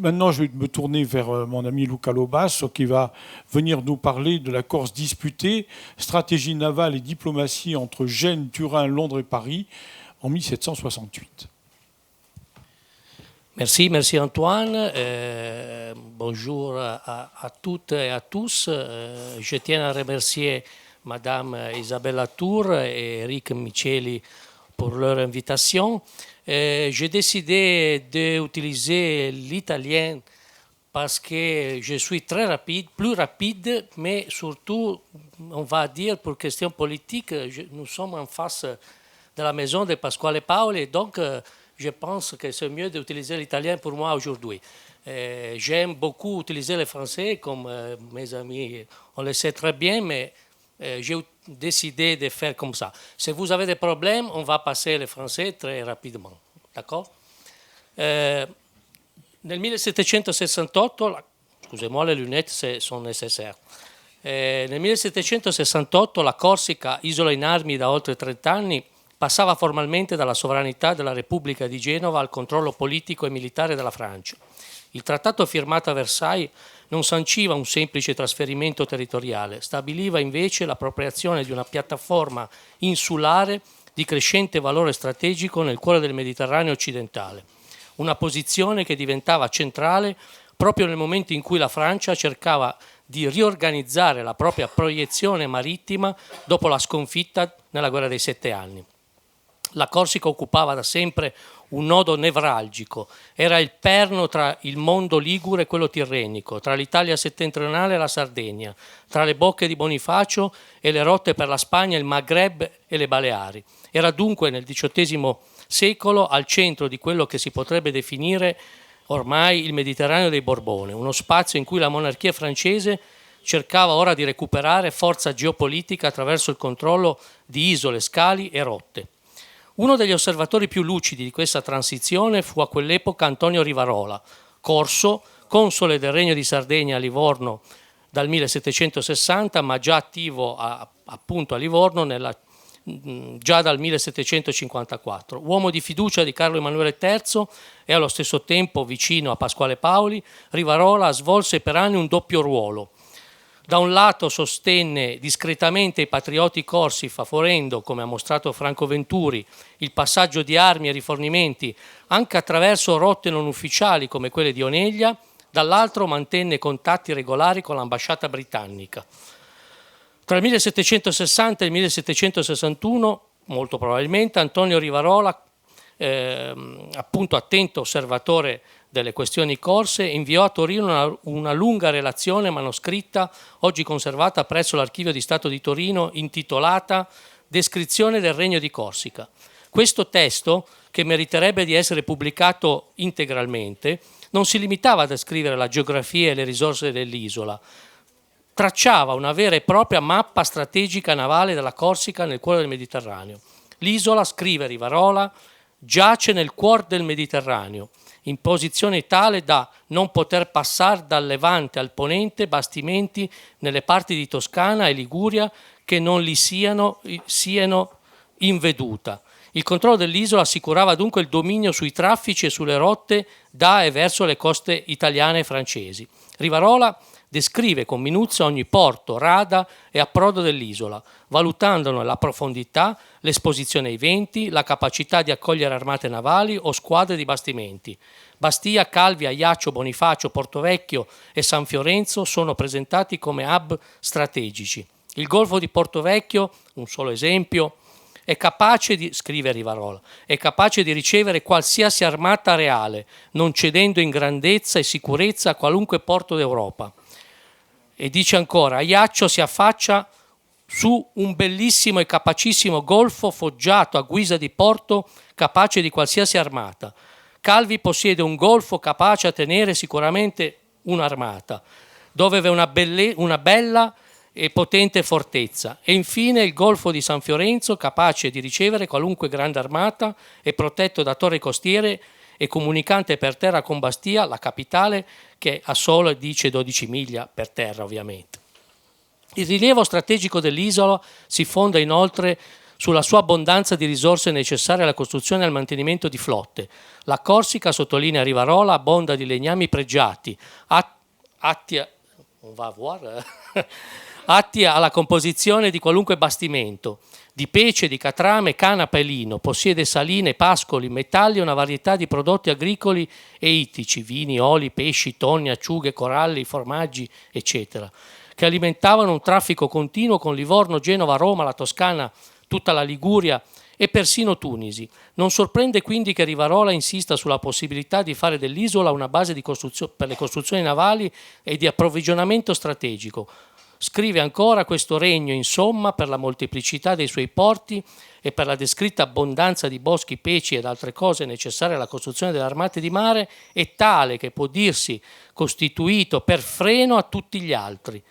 Maintenant, je vais me tourner vers mon ami Luca Lobasso qui va venir nous parler de la Corse disputée, stratégie navale et diplomatie entre Gênes, Turin, Londres et Paris en 1768. Merci Antoine. Bonjour à toutes et à tous. Je tiens à remercier Madame Isabella Tour et Eric Micheli pour leur invitation. J'ai décidé d'utiliser l'italien parce que je suis très rapide, plus rapide, mais surtout, on va dire, pour question politique, nous sommes en face de la maison de Pasquale Paoli, donc je pense que c'est mieux d'utiliser l'italien pour moi aujourd'hui. J'aime beaucoup utiliser le français, comme mes amis, on le sait très bien, mais j'ai décidé de faire comme ça. Si vous avez des problèmes, on va passer le français très rapidement. D'accord? Nel 1768, scusez-moi, le lunettes sono nécessaires. Nel 1768 la Corsica, isola in armi da oltre 30 anni, passava formalmente dalla sovranità della Repubblica di Genova al controllo politico e militare della Francia. Il trattato firmato a Versailles non sanciva un semplice trasferimento territoriale, stabiliva invece l'appropriazione di una piattaforma insulare di crescente valore strategico nel cuore del Mediterraneo occidentale, una posizione che diventava centrale proprio nel momento in cui la Francia cercava di riorganizzare la propria proiezione marittima dopo la sconfitta nella guerra dei 7 anni. La Corsica occupava da sempre un nodo nevralgico, era il perno tra il mondo ligure e quello tirrenico, tra l'Italia settentrionale e la Sardegna, tra le bocche di Bonifacio e le rotte per la Spagna, il Maghreb e le Baleari. Era dunque nel XVIII secolo al centro di quello che si potrebbe definire ormai il Mediterraneo dei Borbone, uno spazio in cui la monarchia francese cercava ora di recuperare forza geopolitica attraverso il controllo di isole, scali e rotte. Uno degli osservatori più lucidi di questa transizione fu a quell'epoca Antonio Rivarola, corso, console del Regno di Sardegna a Livorno dal 1760, ma già attivo appunto a Livorno già dal 1754. Uomo di fiducia di Carlo Emanuele III e allo stesso tempo vicino a Pasquale Paoli, Rivarola svolse per anni un doppio ruolo. Da un lato sostenne discretamente i patrioti corsi, favorendo, come ha mostrato Franco Venturi, il passaggio di armi e rifornimenti anche attraverso rotte non ufficiali come quelle di Oneglia, dall'altro mantenne contatti regolari con l'ambasciata britannica. Tra il 1760 e il 1761, molto probabilmente, Antonio Rivarola, appunto attento osservatore delle questioni corse, inviò a Torino una lunga relazione manoscritta, oggi conservata presso l'Archivio di Stato di Torino, intitolata Descrizione del Regno di Corsica. Questo testo, che meriterebbe di essere pubblicato integralmente, non si limitava a descrivere la geografia e le risorse dell'isola, tracciava una vera e propria mappa strategica navale della Corsica nel cuore del Mediterraneo. L'isola, scrive Rivarola, giace nel cuore del Mediterraneo, in posizione tale da non poter passare dal Levante al Ponente bastimenti nelle parti di Toscana e Liguria che non li siano in veduta. Il controllo dell'isola assicurava dunque il dominio sui traffici e sulle rotte da e verso le coste italiane e francesi. Rivarola descrive con minuzia ogni porto, rada e approdo dell'isola, valutandone la profondità, l'esposizione ai venti, la capacità di accogliere armate navali o squadre di bastimenti. Bastia, Calvi, Ajaccio, Bonifacio, Portovecchio e San Fiorenzo sono presentati come hub strategici. Il Golfo di Portovecchio, un solo esempio, è capace di, scrive Rivarola, è capace di ricevere qualsiasi armata reale, non cedendo in grandezza e sicurezza a qualunque porto d'Europa. E dice ancora, Ajaccio si affaccia su un bellissimo e capacissimo golfo foggiato a guisa di porto capace di qualsiasi armata. Calvi possiede un golfo capace a tenere sicuramente un'armata, dove v'è una bella e potente fortezza, e infine il golfo di San Fiorenzo capace di ricevere qualunque grande armata e protetto da torri costiere e comunicante per terra con Bastia, la capitale, che ha solo 12 miglia per terra ovviamente. Il rilievo strategico dell'isola si fonda inoltre sulla sua abbondanza di risorse necessarie alla costruzione e al mantenimento di flotte. La Corsica, sottolinea Rivarola, abbonda di legnami pregiati, atti alla composizione di qualunque bastimento, di pece, di catrame, canapa e lino, possiede saline, pascoli, metalli e una varietà di prodotti agricoli e ittici, vini, oli, pesci, tonni, acciughe, coralli, formaggi, eccetera, che alimentavano un traffico continuo con Livorno, Genova, Roma, la Toscana, tutta la Liguria e persino Tunisi. Non sorprende quindi che Rivarola insista sulla possibilità di fare dell'isola una base per le costruzioni navali e di approvvigionamento strategico. Scrive ancora: questo regno, insomma, per la molteplicità dei suoi porti e per la descritta abbondanza di boschi, peci ed altre cose necessarie alla costruzione delle armate di mare, è tale che può dirsi costituito per freno a tutti gli altri.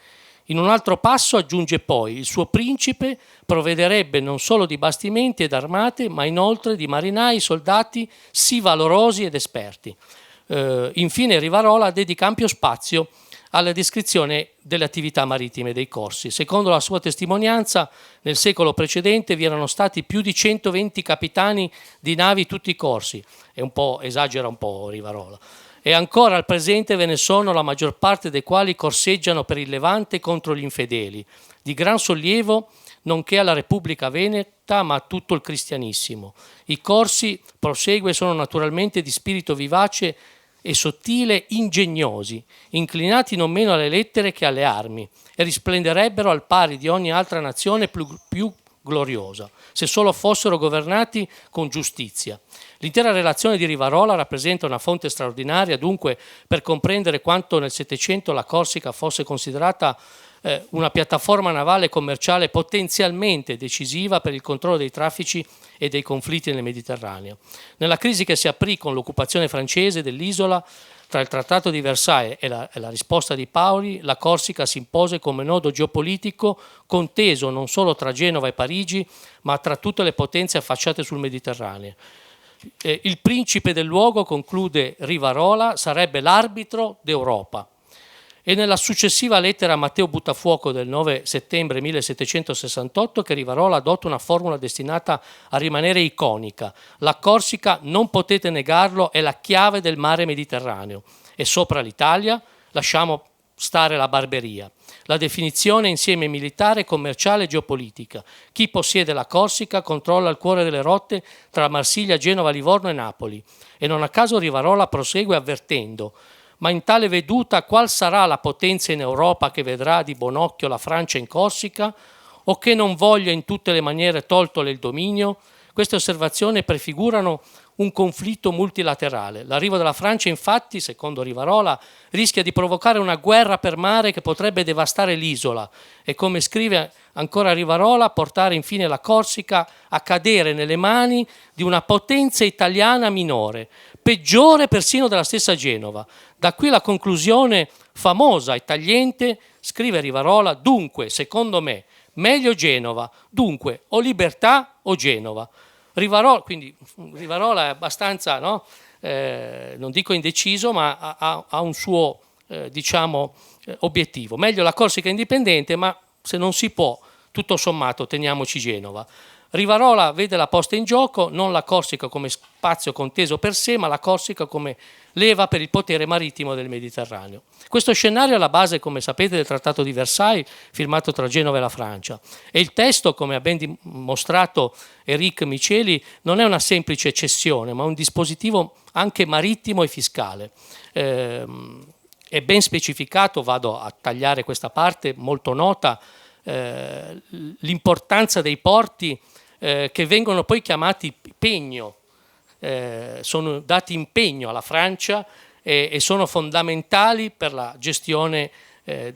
In un altro passo aggiunge poi: il suo principe provvederebbe non solo di bastimenti ed armate, ma inoltre di marinai, soldati sì valorosi ed esperti. Infine Rivarola dedica ampio spazio alla descrizione delle attività marittime dei corsi. Secondo la sua testimonianza, nel secolo precedente vi erano stati più di 120 capitani di navi tutti i corsi, esagera un po' Rivarola, e ancora al presente ve ne sono, la maggior parte dei quali corseggiano per il Levante contro gli infedeli, di gran sollievo nonché alla Repubblica Veneta, ma a tutto il cristianissimo. I corsi, prosegue, sono naturalmente di spirito vivace e sottile, ingegnosi, inclinati non meno alle lettere che alle armi, e risplenderebbero al pari di ogni altra nazione più gloriosa, se solo fossero governati con giustizia. L'intera relazione di Rivarola rappresenta una fonte straordinaria, dunque, per comprendere quanto nel Settecento la Corsica fosse considerata una piattaforma navale e commerciale potenzialmente decisiva per il controllo dei traffici e dei conflitti nel Mediterraneo. Nella crisi che si aprì con l'occupazione francese dell'isola, tra il Trattato di Versailles e la risposta di Paoli, la Corsica si impose come nodo geopolitico conteso non solo tra Genova e Parigi, ma tra tutte le potenze affacciate sul Mediterraneo. Il principe del luogo, conclude Rivarola, sarebbe l'arbitro d'Europa. E nella successiva lettera a Matteo Buttafuoco del 9 settembre 1768 che Rivarola adotta una formula destinata a rimanere iconica: la Corsica, non potete negarlo, è la chiave del mare Mediterraneo, e sopra l'Italia lasciamo stare la barberia. La definizione insieme militare, commerciale e geopolitica. Chi possiede la Corsica controlla il cuore delle rotte tra Marsiglia, Genova, Livorno e Napoli. E non a caso Rivarola prosegue avvertendo: ma in tale veduta qual sarà la potenza in Europa che vedrà di buon occhio la Francia in Corsica, o che non voglia in tutte le maniere toltole il dominio? Queste osservazioni prefigurano un conflitto multilaterale. L'arrivo della Francia, infatti, secondo Rivarola, rischia di provocare una guerra per mare che potrebbe devastare l'isola e, come scrive ancora Rivarola, portare infine la Corsica a cadere nelle mani di una potenza italiana minore, peggiore persino della stessa Genova. Da qui la conclusione famosa e tagliente, scrive Rivarola: dunque, secondo me, meglio Genova, dunque o libertà o Genova. Quindi Rivarola è abbastanza, no? Non dico indeciso, ma ha un suo obiettivo. Meglio la Corsica indipendente, ma se non si può, tutto sommato teniamoci Genova. Rivarola vede la posta in gioco non la Corsica come spazio conteso per sé, ma la Corsica come leva per il potere marittimo del Mediterraneo. Questo scenario è alla base, come sapete, del Trattato di Versailles firmato tra Genova e la Francia, e il testo, come ha ben dimostrato Eric Miceli, non è una semplice cessione, ma un dispositivo anche marittimo e fiscale. È ben specificato, vado a tagliare questa parte molto nota, l'importanza dei porti che vengono poi chiamati pegno, sono dati in pegno alla Francia e sono fondamentali per la gestione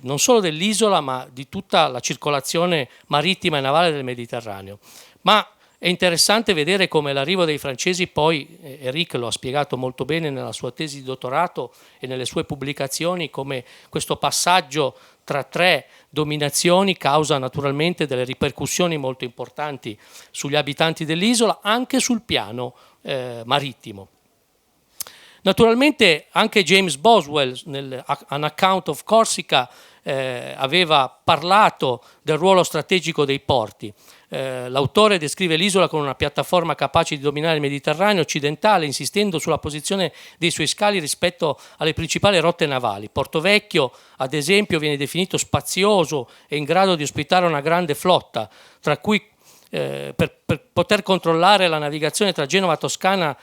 non solo dell'isola, ma di tutta la circolazione marittima e navale del Mediterraneo. Ma è interessante vedere come l'arrivo dei francesi poi, Eric lo ha spiegato molto bene nella sua tesi di dottorato e nelle sue pubblicazioni, come questo passaggio tra tre dominazioni causa naturalmente delle ripercussioni molto importanti sugli abitanti dell'isola, anche sul piano marittimo. Naturalmente anche James Boswell, nel An Account of Corsica, aveva parlato del ruolo strategico dei porti. L'autore descrive l'isola come una piattaforma capace di dominare il Mediterraneo occidentale, insistendo sulla posizione dei suoi scali rispetto alle principali rotte navali. Porto Vecchio, ad esempio, viene definito spazioso e in grado di ospitare una grande flotta, tra cui per poter controllare la navigazione tra Genova, Toscana,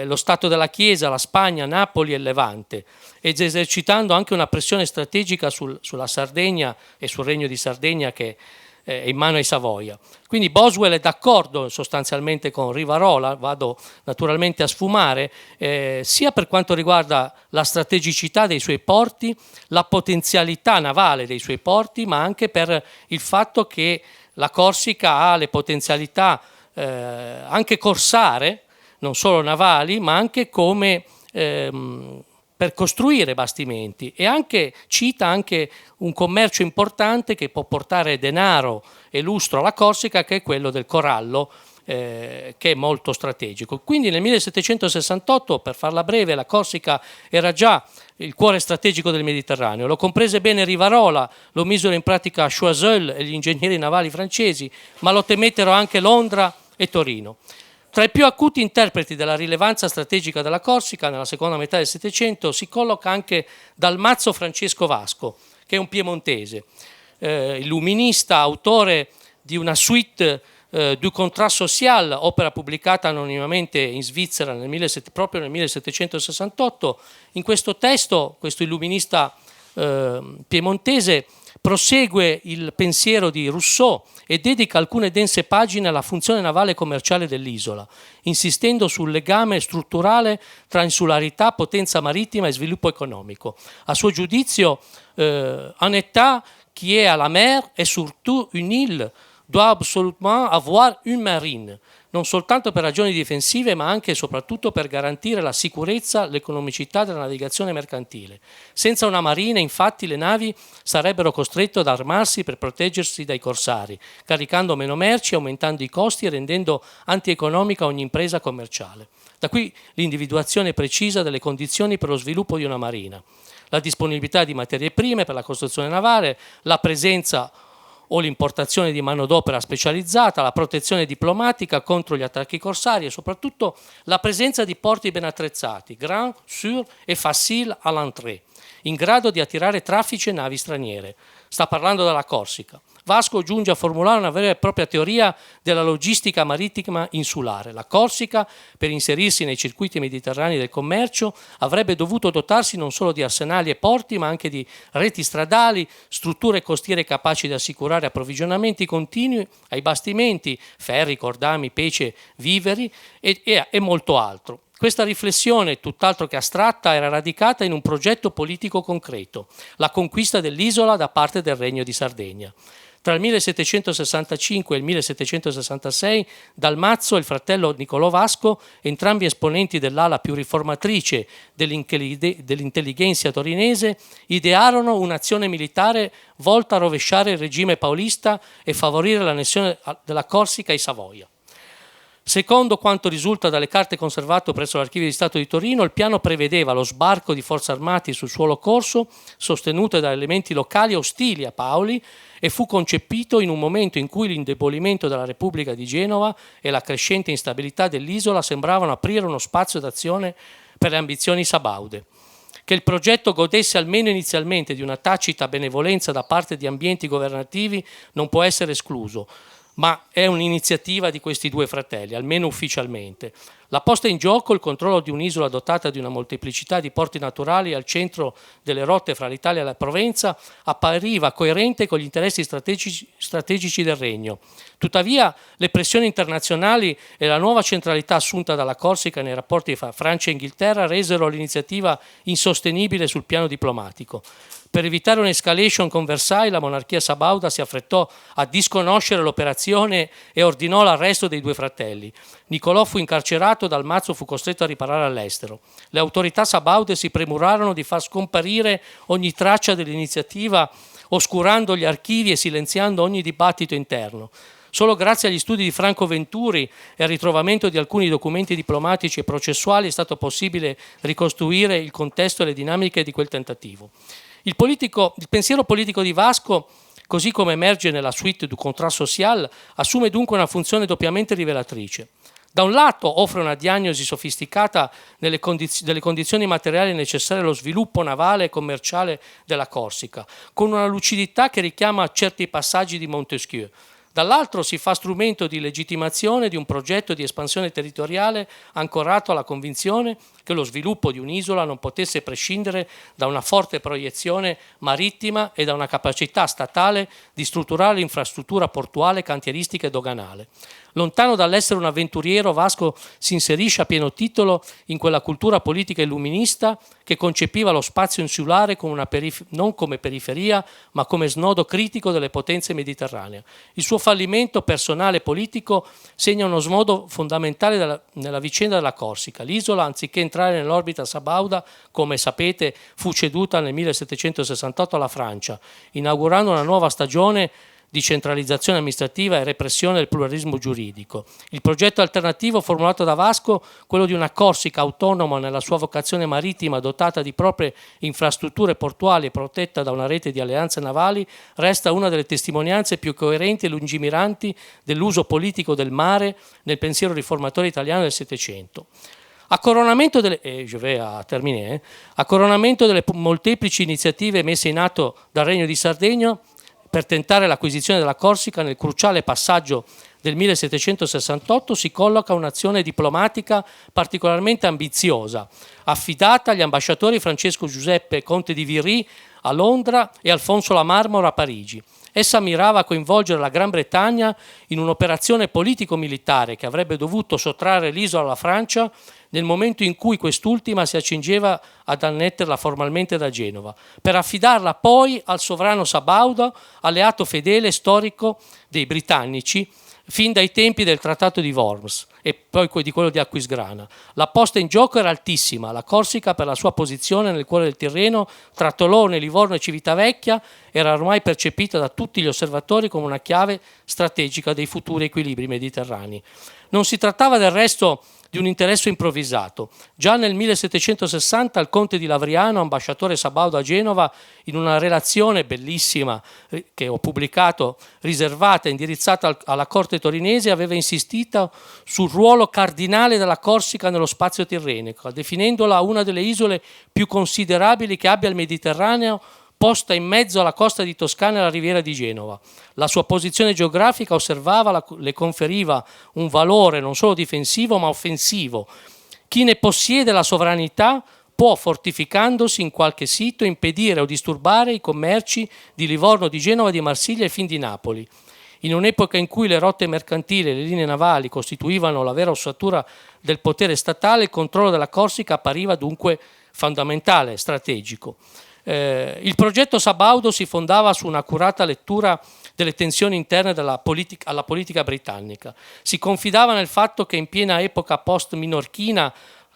lo Stato della Chiesa, la Spagna, Napoli e il Levante, ed esercitando anche una pressione strategica sulla Sardegna e sul Regno di Sardegna, che è in mano ai Savoia. Quindi Boswell è d'accordo sostanzialmente con Rivarola, vado naturalmente a sfumare, sia per quanto riguarda la strategicità dei suoi porti, la potenzialità navale dei suoi porti, ma anche per il fatto che la Corsica ha le potenzialità anche corsare, non solo navali, ma anche come per costruire bastimenti, e anche cita anche un commercio importante che può portare denaro e lustro alla Corsica, che è quello del corallo, che è molto strategico. Quindi nel 1768, per farla breve, la Corsica era già il cuore strategico del Mediterraneo. Lo comprese bene Rivarola, lo misero in pratica Choiseul e gli ingegneri navali francesi, ma lo temettero anche Londra e Torino. Tra i più acuti interpreti della rilevanza strategica della Corsica nella seconda metà del Settecento si colloca anche Dalmazzo Francesco Vasco, che è un piemontese, illuminista, autore di una suite du contrat social, opera pubblicata anonimamente in Svizzera proprio nel 1768. In questo testo, questo illuminista piemontese prosegue il pensiero di Rousseau e dedica alcune dense pagine alla funzione navale e commerciale dell'isola, insistendo sul legame strutturale tra insularità, potenza marittima e sviluppo economico. A suo giudizio, un État qui est à la mer et surtout une île doit absolument avoir une marine, non soltanto per ragioni difensive, ma anche e soprattutto per garantire la sicurezza e l'economicità della navigazione mercantile. Senza una marina, infatti, le navi sarebbero costrette ad armarsi per proteggersi dai corsari, caricando meno merci, aumentando i costi e rendendo antieconomica ogni impresa commerciale. Da qui l'individuazione precisa delle condizioni per lo sviluppo di una marina: la disponibilità di materie prime per la costruzione navale, la presenza o l'importazione di manodopera specializzata, la protezione diplomatica contro gli attacchi corsari e soprattutto la presenza di porti ben attrezzati, grand, sûr et facile à l'entrée, in grado di attirare traffici e navi straniere. Sta parlando della Corsica. Vasco giunge a formulare una vera e propria teoria della logistica marittima insulare. La Corsica, per inserirsi nei circuiti mediterranei del commercio, avrebbe dovuto dotarsi non solo di arsenali e porti, ma anche di reti stradali, strutture costiere capaci di assicurare approvvigionamenti continui ai bastimenti, ferri, cordami, pece, viveri e molto altro. Questa riflessione, tutt'altro che astratta, era radicata in un progetto politico concreto: la conquista dell'isola da parte del Regno di Sardegna. Tra il 1765 e il 1766 Dalmazzo e il fratello Niccolò Vasco, entrambi esponenti dell'ala più riformatrice dell'intellighenzia torinese, idearono un'azione militare volta a rovesciare il regime paulista e favorire l'annessione della Corsica ai Savoia. Secondo quanto risulta dalle carte conservate presso l'Archivio di Stato di Torino, il piano prevedeva lo sbarco di forze armate sul suolo corso, sostenute da elementi locali ostili a Paoli, e fu concepito in un momento in cui l'indebolimento della Repubblica di Genova e la crescente instabilità dell'isola sembravano aprire uno spazio d'azione per le ambizioni sabaude. Che il progetto godesse almeno inizialmente di una tacita benevolenza da parte di ambienti governativi non può essere escluso, ma è un'iniziativa di questi due fratelli, almeno ufficialmente. La posta in gioco, il controllo di un'isola dotata di una molteplicità di porti naturali al centro delle rotte fra l'Italia e la Provenza, appariva coerente con gli interessi strategici del Regno. Tuttavia, le pressioni internazionali e la nuova centralità assunta dalla Corsica nei rapporti fra Francia e Inghilterra resero l'iniziativa insostenibile sul piano diplomatico. Per evitare un'escalation con Versailles, la monarchia sabauda si affrettò a disconoscere l'operazione e ordinò l'arresto dei due fratelli. Niccolò fu incarcerato, Dalmazzo fu costretto a riparare all'estero. Le autorità sabaude si premurarono di far scomparire ogni traccia dell'iniziativa, oscurando gli archivi e silenziando ogni dibattito interno. Solo grazie agli studi di Franco Venturi e al ritrovamento di alcuni documenti diplomatici e processuali è stato possibile ricostruire il contesto e le dinamiche di quel tentativo. Il pensiero politico di Vasco, così come emerge nella suite du Contrat social, assume dunque una funzione doppiamente rivelatrice. Da un lato offre una diagnosi sofisticata delle condizioni materiali necessarie allo sviluppo navale e commerciale della Corsica, con una lucidità che richiama certi passaggi di Montesquieu. Dall'altro si fa strumento di legittimazione di un progetto di espansione territoriale ancorato alla convinzione che lo sviluppo di un'isola non potesse prescindere da una forte proiezione marittima e da una capacità statale di strutturare l'infrastruttura portuale, cantieristica e doganale. Lontano dall'essere un avventuriero, Vasco si inserisce a pieno titolo in quella cultura politica illuminista che concepiva lo spazio insulare come non come periferia, ma come snodo critico delle potenze mediterranee. Il suo fallimento personale e politico segna uno snodo fondamentale nella vicenda della Corsica. L'isola, anziché entrare nell'orbita sabauda, come sapete, fu ceduta nel 1768 alla Francia, inaugurando una nuova stagione di centralizzazione amministrativa e repressione del pluralismo giuridico. Il progetto alternativo formulato da Vasco, quello di una Corsica autonoma nella sua vocazione marittima, dotata di proprie infrastrutture portuali e protetta da una rete di alleanze navali, resta una delle testimonianze più coerenti e lungimiranti dell'uso politico del mare nel pensiero riformatore italiano del Settecento. A coronamento delle molteplici iniziative messe in atto dal Regno di Sardegna per tentare l'acquisizione della Corsica, nel cruciale passaggio del 1768 si colloca un'azione diplomatica particolarmente ambiziosa, affidata agli ambasciatori Francesco Giuseppe Conte di Viry a Londra e Alfonso La Marmora a Parigi. Essa mirava a coinvolgere la Gran Bretagna in un'operazione politico-militare che avrebbe dovuto sottrarre l'isola alla Francia nel momento in cui quest'ultima si accingeva ad annetterla formalmente da Genova, per affidarla poi al sovrano sabaudo, alleato fedele e storico dei britannici, fin dai tempi del Trattato di Worms e poi di quello di Aquisgrana. La posta in gioco era altissima. La Corsica, per la sua posizione nel cuore del Tirreno, tra Tolone, Livorno e Civitavecchia, era ormai percepita da tutti gli osservatori come una chiave strategica dei futuri equilibri mediterranei. Non si trattava del resto di un interesse improvvisato. Già nel 1760 il conte di Lavriano, ambasciatore sabaudo a Genova, in una relazione bellissima che ho pubblicato, riservata e indirizzata alla corte torinese, aveva insistito sul ruolo cardinale della Corsica nello spazio tirrenico, definendola una delle isole più considerabili che abbia il Mediterraneo, posta in mezzo alla costa di Toscana e alla riviera di Genova. La sua posizione geografica, osservava, le conferiva un valore non solo difensivo ma offensivo. Chi ne possiede la sovranità può, fortificandosi in qualche sito, impedire o disturbare i commerci di Livorno, di Genova, di Marsiglia e fin di Napoli. In un'epoca in cui le rotte mercantili e le linee navali costituivano la vera ossatura del potere statale, il controllo della Corsica appariva dunque fondamentale, strategico. Il progetto sabaudo si fondava su un'accurata lettura delle tensioni interne alla politica britannica. Si confidava nel fatto che in piena epoca post-minorchina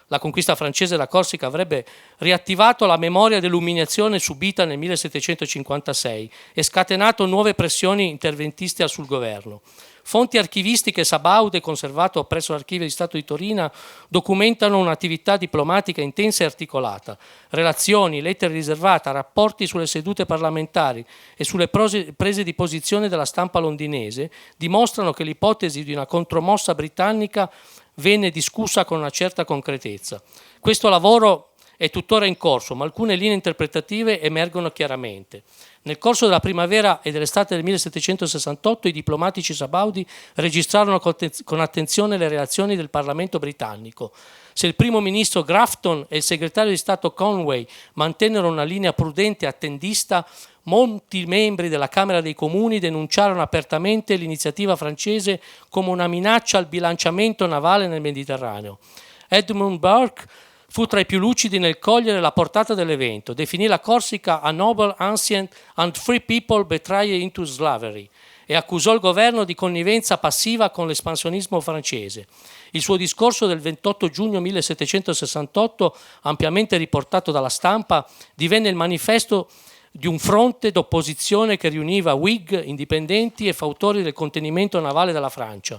la conquista francese della Corsica avrebbe riattivato la memoria dell'umiliazione subita nel 1756 e scatenato nuove pressioni interventiste sul governo. Fonti archivistiche sabaude, conservato presso l'Archivio di Stato di Torino, documentano un'attività diplomatica intensa e articolata. Relazioni, lettere riservate, rapporti sulle sedute parlamentari e sulle prese di posizione della stampa londinese dimostrano che l'ipotesi di una contromossa britannica venne discussa con una certa concretezza. Questo lavoro è tuttora in corso, ma alcune linee interpretative emergono chiaramente. Nel corso della primavera e dell'estate del 1768 i diplomatici sabaudi registrarono con attenzione le reazioni del Parlamento britannico. Se il primo ministro Grafton e il segretario di Stato Conway mantennero una linea prudente e attendista, molti membri della Camera dei Comuni denunciarono apertamente l'iniziativa francese come una minaccia al bilanciamento navale nel Mediterraneo. Edmund Burke fu tra i più lucidi nel cogliere la portata dell'evento, definì la Corsica a noble, ancient and free people betrayed into slavery e accusò il governo di connivenza passiva con l'espansionismo francese. Il suo discorso del 28 giugno 1768, ampiamente riportato dalla stampa, divenne il manifesto di un fronte d'opposizione che riuniva Whig, indipendenti e fautori del contenimento navale della Francia.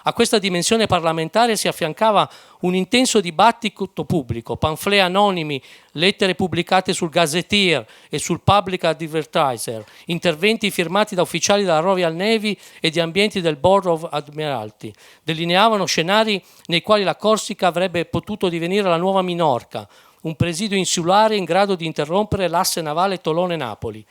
A questa dimensione parlamentare si affiancava un intenso dibattito pubblico, pamphlet anonimi, lettere pubblicate sul Gazetteer e sul Public Advertiser, interventi firmati da ufficiali della Royal Navy e di ambienti del Board of Admiralty. Delineavano scenari nei quali la Corsica avrebbe potuto divenire la nuova Minorca, un presidio insulare in grado di interrompere l'asse navale Tolone-Napoli.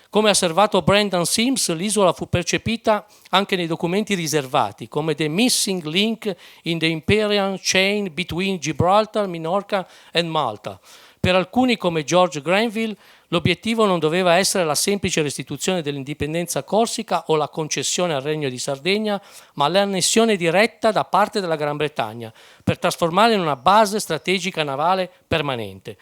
Come ha osservato Brendan Sims, l'isola fu percepita anche nei documenti riservati come the missing link in the imperial chain between Gibraltar, Minorca and Malta. Per alcuni, come George Granville, l'obiettivo non doveva essere la semplice restituzione dell'indipendenza corsica o la concessione al Regno di Sardegna, ma l'annessione diretta da parte della Gran Bretagna per trasformarla in una base strategica navale permanente.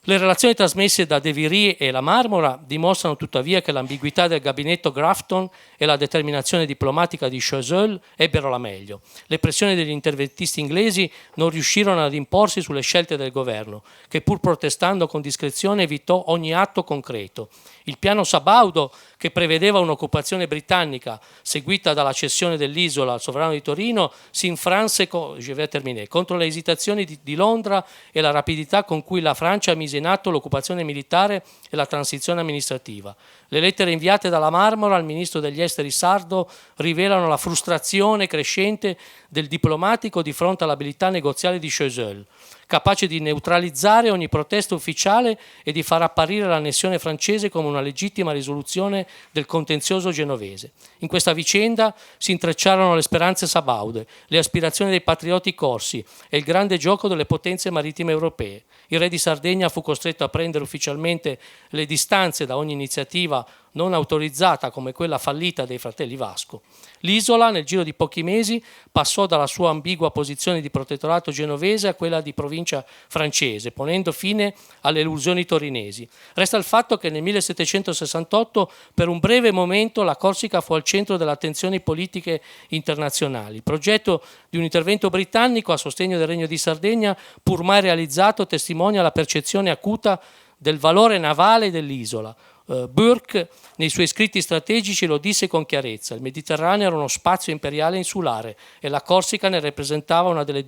Le relazioni trasmesse da De Viry e la Marmora dimostrano tuttavia che l'ambiguità del gabinetto Grafton e la determinazione diplomatica di Choiseul ebbero la meglio. Le pressioni degli interventisti inglesi non riuscirono ad imporsi sulle scelte del governo, che pur protestando con discrezione evitò ogni atto concreto. Il piano Sabaudo, che prevedeva un'occupazione britannica seguita dalla cessione dell'isola al sovrano di Torino, si infranse contro le esitazioni di Londra e la rapidità con cui la Francia mise in atto l'occupazione militare e la transizione amministrativa. Le lettere inviate dalla Marmora al ministro degli esteri sardo rivelano la frustrazione crescente del diplomatico di fronte all'abilità negoziale di Choiseul, capace di neutralizzare ogni protesta ufficiale e di far apparire l'annessione francese come una legittima risoluzione del contenzioso genovese. In questa vicenda si intrecciarono le speranze sabaude, le aspirazioni dei patrioti corsi e il grande gioco delle potenze marittime europee. Il re di Sardegna fu costretto a prendere ufficialmente le distanze da ogni iniziativa non autorizzata come quella fallita dei fratelli Vasco. L'isola, nel giro di pochi mesi, passò dalla sua ambigua posizione di protettorato genovese a quella di provincia francese, ponendo fine alle illusioni torinesi. Resta il fatto che nel 1768, per un breve momento, la Corsica fu al centro delle attenzioni politiche internazionali. Il progetto di un intervento britannico a sostegno del Regno di Sardegna, pur mai realizzato, testimonia la percezione acuta del valore navale dell'isola. Burke nei suoi scritti strategici lo disse con chiarezza: il Mediterraneo era uno spazio imperiale insulare e la Corsica ne rappresentava una delle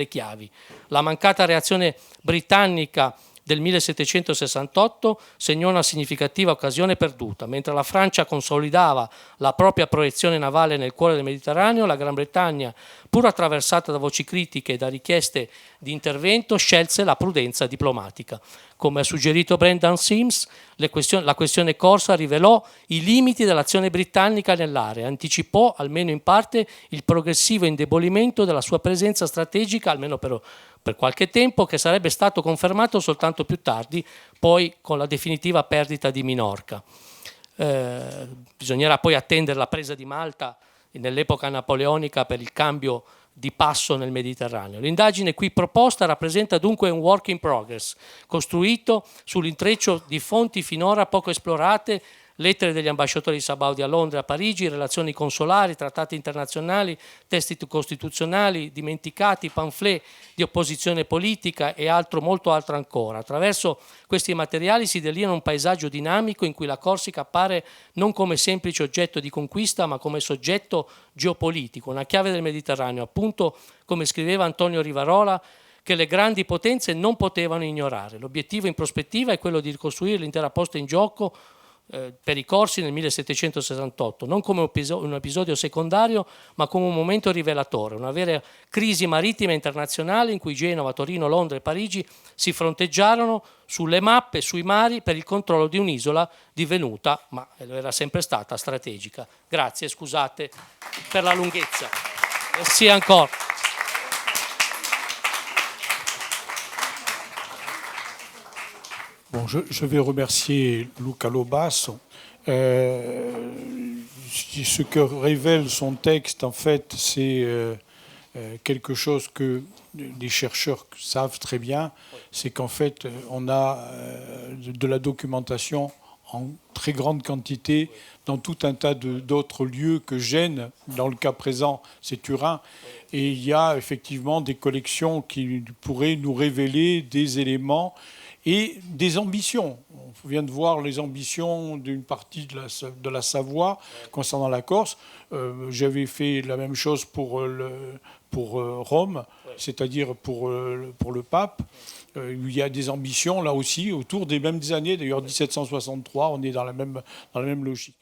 chiavi. La mancata reazione britannica del 1768 segnò una significativa occasione perduta. Mentre la Francia consolidava la propria proiezione navale nel cuore del Mediterraneo, la Gran Bretagna, pur attraversata da voci critiche e da richieste di intervento, scelse la prudenza diplomatica. Come ha suggerito Brendan Sims, la questione corsa rivelò i limiti dell'azione britannica nell'area, anticipò, almeno in parte, il progressivo indebolimento della sua presenza strategica, almeno per qualche tempo, che sarebbe stato confermato soltanto più tardi, poi con la definitiva perdita di Minorca. Bisognerà poi attendere la presa di Malta nell'epoca napoleonica per il cambio di passo nel Mediterraneo. L'indagine qui proposta rappresenta dunque un work in progress, costruito sull'intreccio di fonti finora poco esplorate, lettere degli ambasciatori sabaudi a Londra e a Parigi, relazioni consolari, trattati internazionali, testi costituzionali dimenticati, pamphlet di opposizione politica e altro, molto altro ancora. Attraverso questi materiali si delinea un paesaggio dinamico in cui la Corsica appare non come semplice oggetto di conquista, ma come soggetto geopolitico, una chiave del Mediterraneo, appunto, come scriveva Antonio Rivarola, che le grandi potenze non potevano ignorare. L'obiettivo in prospettiva è quello di ricostruire l'intera posta in gioco per i corsi nel 1768, non come un episodio secondario, ma come un momento rivelatore, una vera crisi marittima internazionale in cui Genova, Torino, Londra e Parigi si fronteggiarono sulle mappe, sui mari, per il controllo di un'isola divenuta, ma era sempre stata, strategica. Grazie, scusate per la lunghezza. Merci ancora. Bon, je vais remercier Luca Lobasso. Ce que révèle son texte, en fait, c'est quelque chose que les chercheurs savent très bien, c'est qu'en fait, on a de la documentation en très grande quantité dans tout un tas d'autres lieux que Gênes. Dans le cas présent, c'est Turin. Et il y a effectivement des collections qui pourraient nous révéler des éléments et des ambitions. On vient de voir les ambitions d'une partie de la Savoie concernant la Corse. J'avais fait la même chose pour Rome, c'est-à-dire pour le pape. Il y a des ambitions là aussi autour des mêmes années, d'ailleurs 1763, on est dans la même logique.